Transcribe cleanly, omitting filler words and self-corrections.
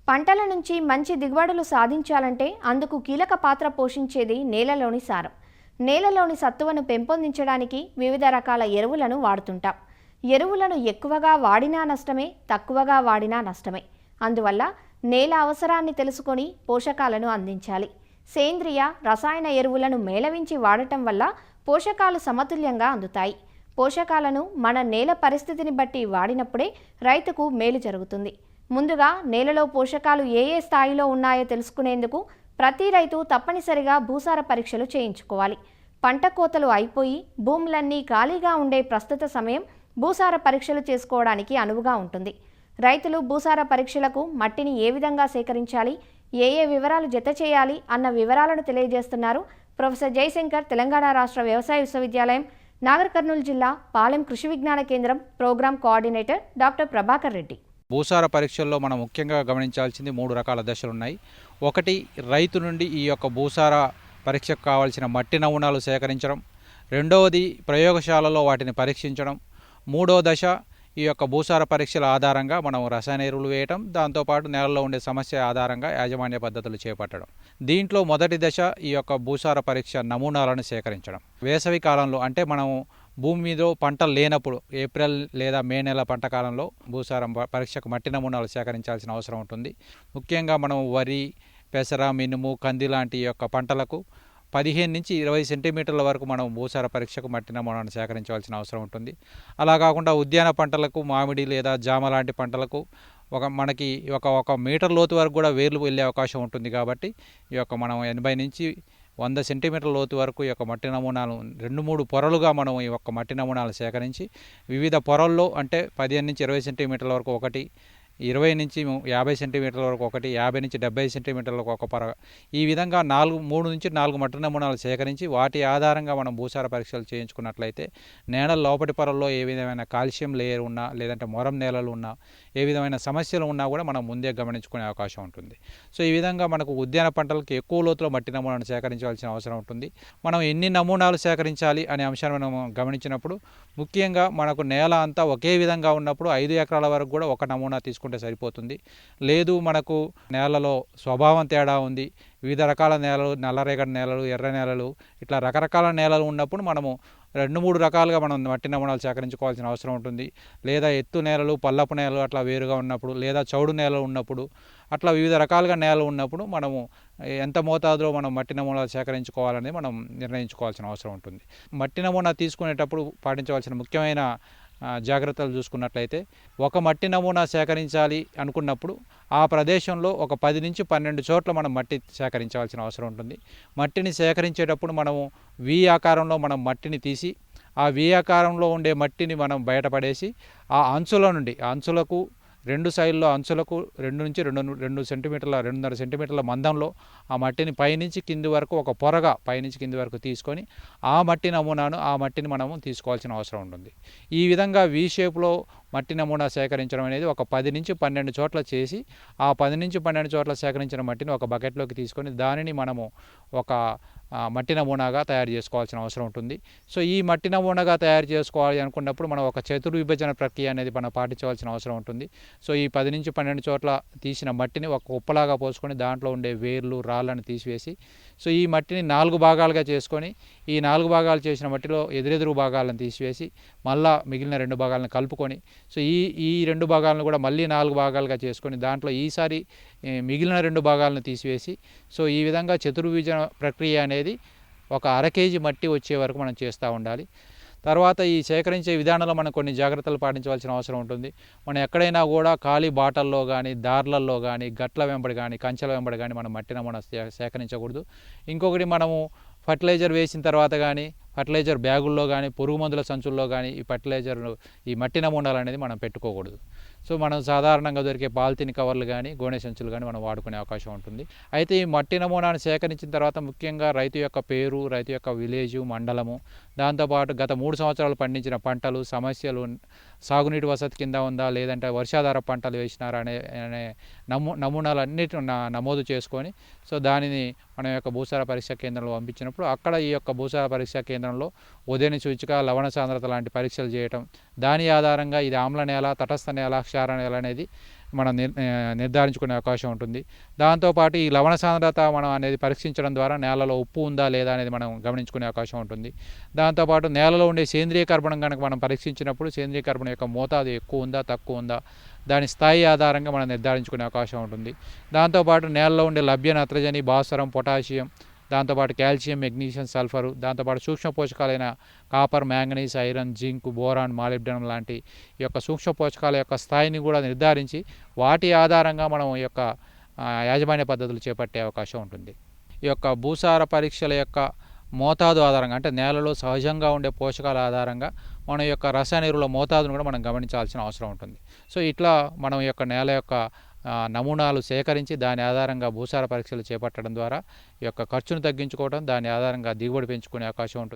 పంటల నుంచి మంచి దిగుబడులు సాధించాలంటే అందుకు కీలక పాత్ర పోషించేది నేలలోని సారం. నేలలోని సత్తువను పెంపొందించడానికి వివిధ రకాల ఎరువులను వాడుతుంటాం. ఎరువులను ఎక్కువగా వాడినా నష్టమే, తక్కువగా వాడినా నష్టమే. అందువల్ల నేల అవసరాన్ని తెలుసుకొని పోషకాలను అందించాలి. సేంద్రియ, రసాయన ఎరువులను మేళవించి వాడటం వల్ల పోషకాలు సమతుల్యంగా అందుతాయి. పోషకాలను మన నేల పరిస్థితిని బట్టి వాడినప్పుడే రైతుకు మేలు జరుగుతుంది. ముందుగా నేలలో పోషకాలు ఏ స్థాయిలో ఉన్నాయో తెలుసుకునేందుకు ప్రతి రైతు తప్పనిసరిగా భూసార పరీక్షలు చేయించుకోవాలి. పంట కోతలు అయిపోయి భూములన్నీ ఖాళీగా ఉండే ప్రస్తుత సమయం భూసార పరీక్షలు చేసుకోవడానికి అనువుగా ఉంటుంది. రైతులు భూసార పరీక్షలకు మట్టిని ఏ విధంగా సేకరించాలి, ఏ వివరాలు జత చేయాలి అన్న వివరాలను తెలియజేస్తున్నారు ప్రొఫెసర్ జయశంకర్, తెలంగాణ రాష్ట్ర వ్యవసాయ విశ్వవిద్యాలయం, నాగర్ కర్నూలు జిల్లా Palem Krishi Vigyan Kendra programme coordinator doctor Prabhakar Reddy. భూసార పరీక్షల్లో మనం ముఖ్యంగా గమనించాల్సింది 3 రకాల దశలు ఉన్నాయి. ఒకటి, రైతు నుండి ఈ యొక్క భూసార పరీక్షకు కావాల్సిన మట్టి నమూనాలు సేకరించడం. రెండవది, ప్రయోగశాలలో వాటిని పరీక్షించడం. మూడో దశ, ఈ యొక్క భూసార పరీక్షల ఆధారంగా మనం రసాయన ఎరువులు వేయటం, దాంతోపాటు నేలలో ఉండే సమస్య ఆధారంగా యాజమాన్య పద్ధతులు చేపట్టడం. దీంట్లో మొదటి దశ ఈ యొక్క భూసార పరీక్ష నమూనాలను సేకరించడం. వేసవి కాలంలో అంటే మనం భూమి మీద పంటలు లేనప్పుడు ఏప్రిల్ లేదా మే నెల పంట కాలంలో భూసారం పరీక్షకు మట్టి నమూనాలు సేకరించాల్సిన అవసరం ఉంటుంది. ముఖ్యంగా మనం వరి, పెసర, మినుము, కంది లాంటి యొక్క పంటలకు 15 నుంచి 20 సెంటీమీటర్ల వరకు మనం భూసార పరీక్షకు మట్టి నమూనాను సేకరించవలసిన అవసరం ఉంటుంది. అలా కాకుండా ఉద్యాన పంటలకు, మామిడి లేదా జామ లాంటి పంటలకు మనకి ఒక మీటర్ లోతు వరకు కూడా వేర్లు వెళ్ళే అవకాశం ఉంటుంది. కాబట్టి ఈ యొక్క మనం 80 నుంచి 100 సెంటీమీటర్ల లోతు వరకు ఈ యొక్క మట్టి నమూనాలు 2-3 పొరలుగా మనం ఈ యొక్క మట్టి నమూనాలు సేకరించి వివిధ పొరల్లో అంటే 15 నుంచి 20 సెంటీమీటర్ల వరకు ఒకటి, 20 నుంచి 50 సెంటీమీటర్ల వరకు ఒకటి, 50 నుంచి 70 సెంటీమీటర్లకు ఒక పొర, ఈ విధంగా 3 నుంచి 4 మట్టి నమూనాలు సేకరించి వాటి ఆధారంగా మనం భూసార పరీక్షలు చేయించుకున్నట్లయితే నేల లోపటి పొరల్లో ఏ విధమైన కాల్షియం లేయర్ ఉన్నా, లేదంటే మొరం నేలలు ఉన్నా, ఏ విధమైన సమస్యలు ఉన్నా కూడా మనం ముందే గమనించుకునే అవకాశం ఉంటుంది. సో ఈ విధంగా మనకు ఉద్యాన పంటలకు ఎక్కువ లోతులో మట్టి నమూనాను సేకరించాల్సిన అవసరం ఉంటుంది. మనం ఎన్ని నమూనాలు సేకరించాలి అనే అంశాన్ని మనం గమనించినప్పుడు ముఖ్యంగా మనకు నేల అంతా ఒకే విధంగా ఉన్నప్పుడు 5 ఎకరాల వరకు కూడా ఒక నమూనా తీసుకుంటే సరిపోతుంది. లేదు మనకు నేలలో స్వభావం తేడా ఉంది, వివిధ రకాల నేలలు, నల్లరేగడి నేలలు, ఎర్ర నేలలు, ఇట్లా రకరకాల నేలలు ఉన్నప్పుడు మనము 2-3 రకాలుగా మనం మట్టి నమూనాలు సేకరించుకోవాల్సిన అవసరం ఉంటుంది. లేదా ఎత్తు నేలలు, పల్లపు నేలలు అట్లా వేరుగా ఉన్నప్పుడు, లేదా చౌడు నేలలు ఉన్నప్పుడు, అట్లా వివిధ రకాలుగా నేలలు ఉన్నప్పుడు మనము ఎంత మోతాదులో మనం మట్టి నమూనాలు సేకరించుకోవాలని మనం నిర్ణయించుకోవాల్సిన అవసరం ఉంటుంది. మట్టి నమూనా తీసుకునేటప్పుడు పాటించవలసిన ముఖ్యమైన జాగ్రత్తలు చూసుకున్నట్లయితే, ఒక మట్టి నమూనా సేకరించాలి అనుకున్నప్పుడు ఆ ప్రదేశంలో ఒక 10 నుంచి 12 చోట్ల మనం మట్టి సేకరించవలసిన అవసరం ఉంటుంది. మట్టిని సేకరించేటప్పుడు మనము వి ఆకారంలో మనం మట్టిని తీసి ఆ వి ఆకారంలో ఉండే మట్టిని మనం బయటపడేసి ఆ అంచులకు 2 సైడ్లో అంచులకు 2 నుంచి 2 సెంటీమీటర్ల 2.5 సెంటీమీటర్ల మందంలో ఆ మట్టిని పైనుంచి కింది వరకు ఒక పొరగా పైనుంచి కింది వరకు తీసుకొని ఆ మట్టిని మనము తీసుకోవాల్సిన అవసరం ఉంటుంది. ఈ విధంగా వి షేప్లో మట్టి నమూనా సేకరించడం అనేది ఒక 10 నుంచి 12 చోట్ల చేసి ఆ 10 నుంచి 12 చోట్ల సేకరించిన మట్టిని ఒక బకెట్లోకి తీసుకొని దానిని మనము ఒక మట్టి నమూనాగా తయారు చేసుకోవాల్సిన అవసరం ఉంటుంది. సో ఈ మట్టి నమూనాగా తయారు చేసుకోవాలి అనుకున్నప్పుడు మనం ఒక చతుర్విభజన ప్రక్రియ అనేది మనం పాటించవలసిన అవసరం ఉంటుంది. సో ఈ 10 నుంచి 12 చోట్ల తీసిన మట్టిని ఒక కుప్పలాగా పోసుకొని దాంట్లో ఉండే వేర్లు, రాళ్ళను తీసివేసి సో ఈ మట్టిని 4 భాగాలుగా చేసుకొని ఈ 4 భాగాలు చేసిన మట్టిలో ఎదురెదురు భాగాలను తీసివేసి మళ్ళా మిగిలిన 2 భాగాలను కలుపుకొని సో ఈ 2 భాగాలను కూడా మళ్ళీ 4 భాగాలుగా చేసుకొని దాంట్లో ఈసారి మిగిలిన 2 భాగాలను తీసివేసి సో ఈ విధంగా చతుర్విభజన ప్రక్రియ అనేది ఒక 1/2 కేజీ మట్టి వచ్చే వరకు మనం చేస్తూ ఉండాలి. తర్వాత ఈ సేకరించే విధానంలో మనం కొన్ని జాగ్రత్తలు పాటించవలసిన అవసరం ఉంటుంది. మనం ఎక్కడైనా కూడా ఖాళీ బాటల్లో కానీ, దార్లల్లో కానీ, గట్ల వెంబడి కానీ, కంచెల వెంబడి కానీ మనం మట్టి నమూనా సేకరించకూడదు. ఇంకొకటి, మనము ఫర్టిలైజర్ వేసిన తర్వాత కానీ, ఫర్టిలైజర్ బ్యాగుల్లో కానీ, పురుగు మందుల సంచుల్లో కానీ ఈ మట్టి నమూనాలు అనేది మనం పెట్టుకోకూడదు. సో మనం సాధారణంగా దొరికే పాలిథిన్ కవర్లు కానీ, గోనె సంచులు కానీ మనం వాడుకునే అవకాశం ఉంటుంది. అయితే ఈ మట్టి నమూనాను సేకరించిన తర్వాత ముఖ్యంగా రైతు యొక్క పేరు, రైతు యొక్క విలేజు, మండలము, దాంతోపాటు గత 3 సంవత్సరాలు పండించిన పంటలు, సమస్యలు, సాగునీటి వసతి కింద ఉందా లేదంటే వర్షాధార పంటలు వేసినారా అనే నమూనాలన్నిటి నమోదు చేసుకొని సో దానిని మన యొక్క భూసార పరీక్షా కేంద్రంలో పంపించినప్పుడు అక్కడ ఈ యొక్క భూసార పరీక్షా కేంద్రంలో ఉదయని సూచిక, లవణ సాంద్రత లాంటి పరీక్షలు చేయటం, దాని ఆధారంగా ఇది ఆమ్ల నేల, తటస్థ నేల, క్షార నేల అనేది మనం నిర్ధారించుకునే అవకాశం ఉంటుంది. దాంతోపాటు ఈ లవణ సాంద్రత మనం అనేది పరీక్షించడం ద్వారా నేలలో ఉప్పు ఉందా లేదా అనేది మనం గమనించుకునే అవకాశం ఉంటుంది. దాంతోపాటు నేలలో ఉండే సేంద్రియ కర్బనం కనుక మనం పరీక్షించినప్పుడు సేంద్రియ కర్బనం యొక్క మోతాదు ఎక్కువ ఉందా తక్కువ ఉందా దాని స్థాయి ఆధారంగా మనం నిర్ధారించుకునే అవకాశం ఉంటుంది. దాంతోపాటు నేలలో ఉండే లభ్య నత్రజని, భాస్వరం, పొటాషియం, దాంతోపాటు కాల్షియం, మెగ్నీషియం, సల్ఫరు, దాంతోపాటు సూక్ష్మ పోషకాలైన copper, manganese, iron, zinc, boron, molybdenum లాంటి ఈ యొక్క సూక్ష్మ పోషకాల యొక్క స్థాయిని కూడా నిర్ధారించి వాటి ఆధారంగా మనం ఈ యొక్క యాజమాన్య పద్ధతులు చేపట్టే అవకాశం ఉంటుంది. ఈ యొక్క భూసార పరీక్షల యొక్క మోతాదు ఆధారంగా అంటే నేలలో సహజంగా ఉండే పోషకాల ఆధారంగా మన యొక్క రసాయన ఎరువుల మోతాదును కూడా మనం గమనించాల్సిన అవసరం ఉంటుంది. సో ఇట్లా మనం యొక్క నేల యొక్క నమూనాలు సేకరించి దాని ఆధారంగా భూసార పరీక్షలు చేపట్టడం ద్వారా ఈ యొక్క ఖర్చును తగ్గించుకోవడం, దాని ఆధారంగా దిగుబడి పెంచుకునే అవకాశం ఉంటుంది.